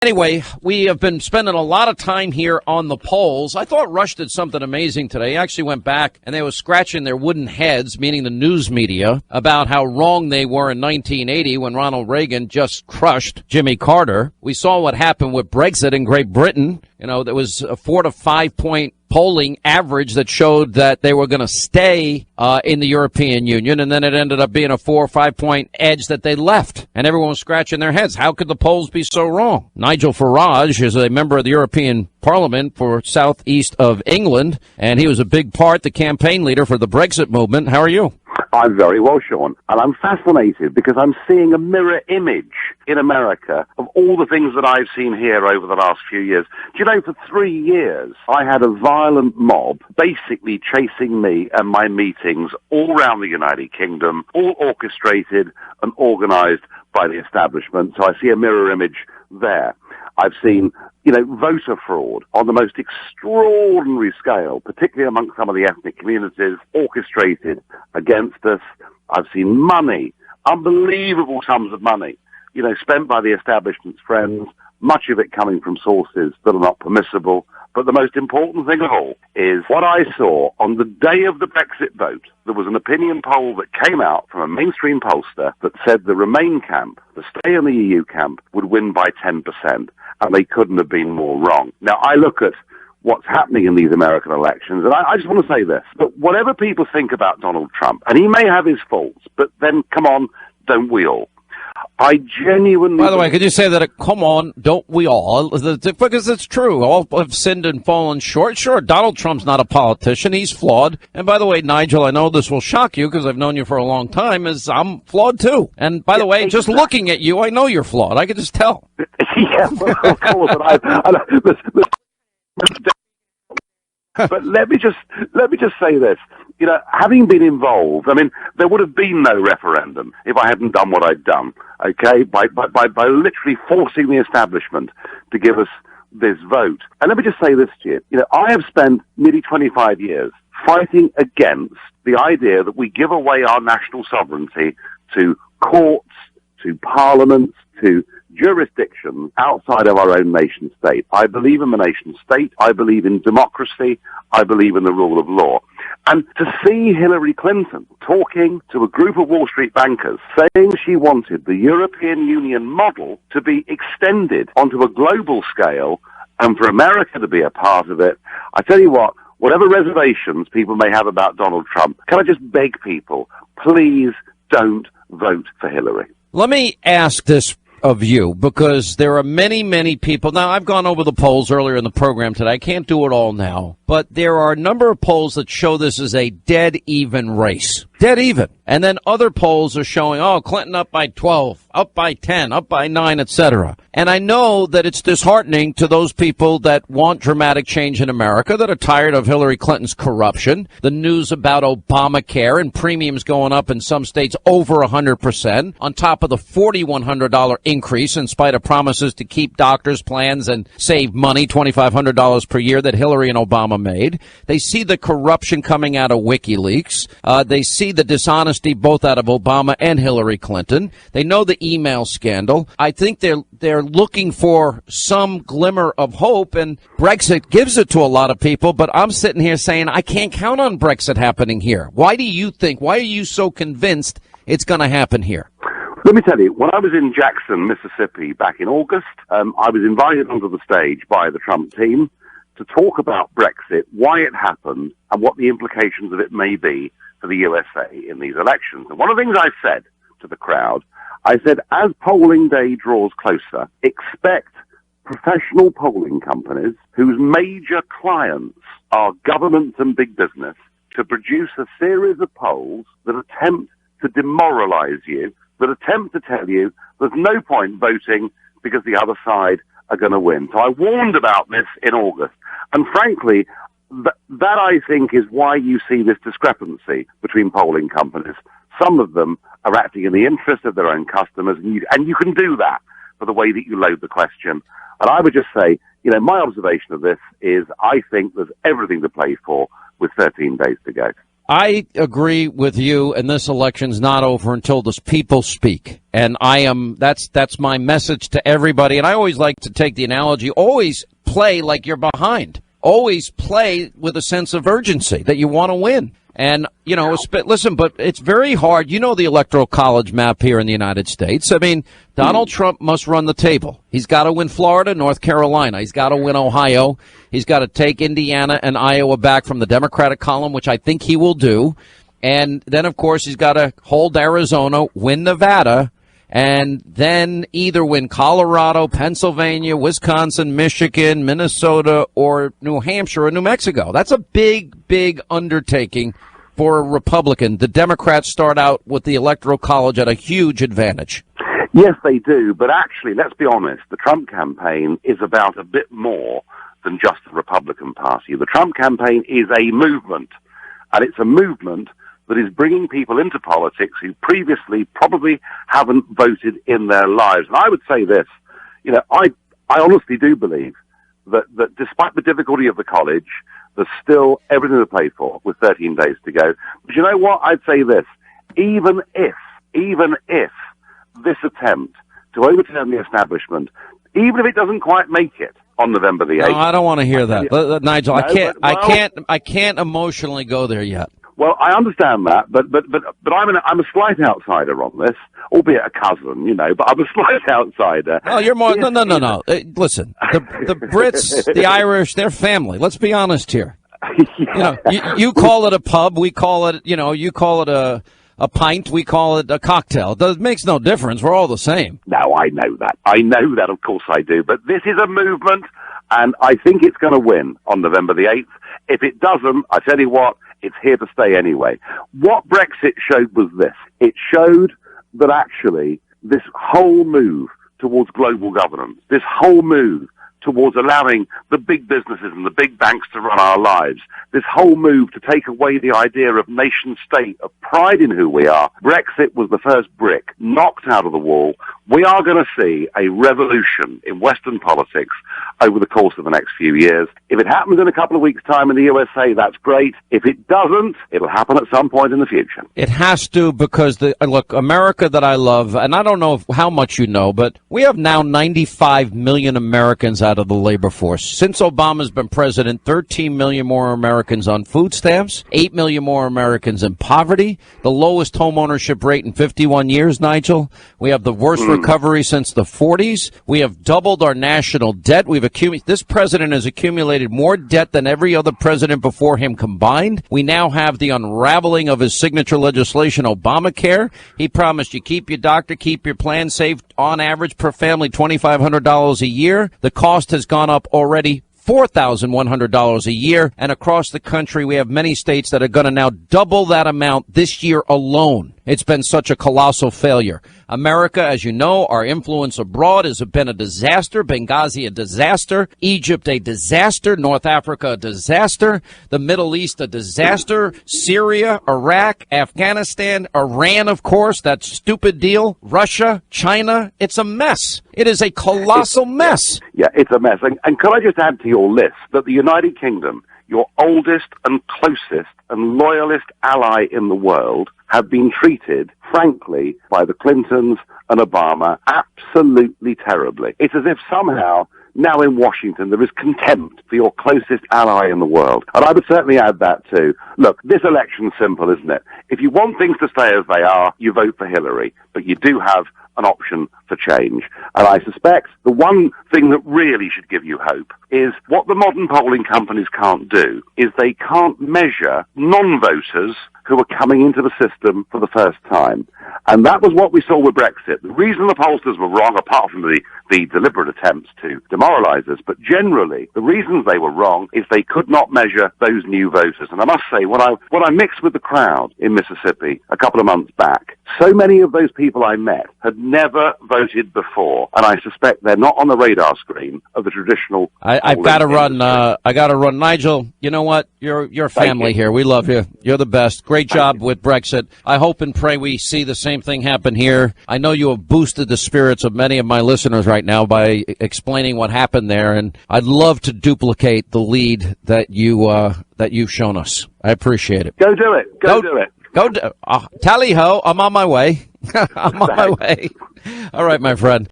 Anyway, we have been spending a lot of time here on the polls. I thought Rush did something amazing today. He actually went back and they were scratching their wooden heads, meaning the news media, about how wrong they were in 1980 when Ronald Reagan just crushed Jimmy Carter. We saw what happened with Brexit in Great Britain. You know, there was a 4 to 5 point polling average that showed that they were going to stay in the European Union, and then it ended up being a 4 or 5 point edge that they left, and everyone was scratching their heads. How could the polls be so wrong? Nigel Farage is a member of the European Parliament for southeast of England, and he was a big part, the campaign leader for the Brexit movement. How are you? I'm very well, Sean, and I'm fascinated because I'm seeing a mirror image in America of all the things that I've seen here over the last few years. Do you know, for 3 years, I had a violent mob basically chasing me and my meetings all around the United Kingdom, all orchestrated and organized by the establishment. So I see a mirror image there. I've seen, voter fraud on the most extraordinary scale, particularly amongst some of the ethnic communities, orchestrated against us. I've seen money, unbelievable sums of money, spent by the establishment's friends, much of it coming from sources that are not permissible. But the most important thing of all is what I saw on the day of the Brexit vote. There was an opinion poll that came out from a mainstream pollster that said the Remain camp, the stay in the EU camp, would win by 10%. And they couldn't have been more wrong. Now, I look at what's happening in these American elections, and I just want to say this. But whatever people think about Donald Trump, and he may have his faults, but then, come on, don't we all? I genuinely... By the way, could you say that, come on, don't we all? Because it's true. All have sinned and fallen short. Sure, Donald Trump's not a politician. He's flawed. And by the way, Nigel, I know this will shock you because I've known you for a long time, I'm flawed too. And by the way, just looking at you, I know you're flawed. I can just tell. Yeah, well, of course. But let me just say this. Having been involved, there would have been no referendum if I hadn't done what I'd done, okay? By literally forcing the establishment to give us this vote. And let me just say this to you. I have spent nearly 25 years fighting against the idea that we give away our national sovereignty to courts, to parliaments, to jurisdictions outside of our own nation state. I believe in the nation state. I believe in democracy. I believe in the rule of law. And to see Hillary Clinton talking to a group of Wall Street bankers saying she wanted the European Union model to be extended onto a global scale and for America to be a part of it, I tell you what, whatever reservations people may have about Donald Trump, can I just beg people, please don't vote for Hillary. Let me ask this of you, because there are many, many people. Now, I've gone over the polls earlier in the program today. I can't do it all now, but there are a number of polls that show this is a dead even race. Dead even. And then other polls are showing, Clinton up by 12, up by 10, up by 9, etc. And I know that it's disheartening to those people that want dramatic change in America, that are tired of Hillary Clinton's corruption, the news about Obamacare and premiums going up in some states over 100%, on top of the $4,100 increase in spite of promises to keep doctors' plans and save money, $2,500 per year, that Hillary and Obama made. They see the corruption coming out of WikiLeaks. They see the dishonesty both out of Obama and Hillary Clinton. They know the email scandal. I think they're looking for some glimmer of hope, and Brexit gives it to a lot of people, but I'm sitting here saying I can't count on Brexit happening here. Why are you so convinced it's going to happen here? Let me tell you, when I was in Jackson, Mississippi back in August, I was invited onto the stage by the Trump team to talk about Brexit, why it happened, and what the implications of it may be for the USA in these elections. And one of the things I said to the crowd, I said, as polling day draws closer, expect professional polling companies whose major clients are governments and big business to produce a series of polls that attempt to demoralize you, that attempt to tell you there's no point voting because the other side are going to win. So I warned about this in August. And frankly, that I think is why you see this discrepancy between polling companies. Some of them are acting in the interest of their own customers, and you can do that for the way that you load the question. And I would just say, my observation of this is I think there's everything to play for with 13 days to go. I agree with you, and this election's not over until the people speak. And that's my message to everybody. And I always like to take the analogy, always play like you're behind. Always play with a sense of urgency that you want to win. And, you know, listen, but it's very hard. You know the Electoral College map here in the United States. I mean, Donald Trump must run the table. He's got to win Florida, North Carolina. He's got to win Ohio. He's got to take Indiana and Iowa back from the Democratic column, which I think he will do. And then, of course, he's got to hold Arizona, win Nevada, and then either win Colorado, Pennsylvania, Wisconsin, Michigan, Minnesota, or New Hampshire or New Mexico. That's a big, big undertaking for a Republican. The Democrats start out with the Electoral College at a huge advantage. Yes, they do. But actually, let's be honest, the Trump campaign is about a bit more than just the Republican Party. The Trump campaign is a movement, and it's a movement that is bringing people into politics who previously probably haven't voted in their lives. And I would say this, you know, I honestly do believe that despite the difficulty of the college, there's still everything to play for with 13 days to go. But you know what? I'd say this, even if this attempt to overturn the establishment, even if it doesn't quite make it on November the 8th. No, I don't want to hear that. Nigel, no, I can't emotionally go there yet. Well, I understand that, but I'm a slight outsider on this, albeit a cousin, you know, but I'm a slight outsider. Oh, you're more. No. Listen, the Brits, the Irish, they're family. Let's be honest here. Yeah. You know, you call it a pub, we call it, you know, you call it a pint, we call it a cocktail. It makes no difference. We're all the same. No, I know that. Of course I do. But this is a movement, and I think it's going to win on November the 8th. If it doesn't, I tell you what, it's here to stay anyway. What Brexit showed was this. It showed that actually this whole move towards global governance, this whole move towards allowing the big businesses and the big banks to run our lives, this whole move to take away the idea of nation state, of pride in who we are. Brexit was the first brick knocked out of the wall. We are going to see a revolution in Western politics over the course of the next few years. If it happens in a couple of weeks' time in the USA, that's great. If it doesn't, it'll happen at some point in the future. It has to, because look, America that I love, and I don't know how much you know, but we have now 95 million Americans out of the labor force. Since Obama's been president, 13 million more Americans on food stamps, 8 million more Americans in poverty, the lowest home ownership rate in 51 years, Nigel. We have the worst recovery since the 40s. We have doubled our national debt. This president has accumulated more debt than every other president before him combined. We now have the unraveling of his signature legislation, Obamacare. He promised you keep your doctor, keep your plan, save on average per family $2,500 a year. The cost has gone up already $4,100 a year, and across the country we have many states that are going to now double that amount this year alone. It's been such a colossal failure. America, as you know, our influence abroad has been a disaster. Benghazi, a disaster. Egypt, a disaster. North Africa, a disaster. The Middle East, a disaster. Syria, Iraq, Afghanistan, Iran, of course, that stupid deal. Russia, China. It's a mess. It is a colossal mess. Yeah, it's a mess. And could I just add to your list that the United Kingdom, your oldest and closest and loyalist ally in the world, have been treated, frankly, by the Clintons and Obama absolutely terribly. It's as if somehow now in Washington there is contempt for your closest ally in the world. And I would certainly add that too. Look, this election's simple, isn't it? If you want things to stay as they are, you vote for Hillary. But you do have an option for change. And I suspect the one thing that really should give you hope is what the modern polling companies can't do is they can't measure non-voters who are coming into the system for the first time. And that was what we saw with Brexit. The reason the pollsters were wrong, apart from the deliberate attempts to demoralize us, but generally the reasons they were wrong is they could not measure those new voters. And I must say, when I mixed with the crowd in Mississippi a couple of months back, so many of those people I met had never voted before, and I suspect they're not on the radar screen of the traditional. I've got to run. I got to run. Nigel, you know what? You're family here. We love you. You're the best. Great great job with Brexit. I hope and pray we see the same thing happen here. I know you have boosted the spirits of many of my listeners right now by explaining what happened there, and I'd love to duplicate the lead that you've shown us. I appreciate it. Go do it. Go do it. Tally ho! I'm on my way. I'm on my way. All right, my friend.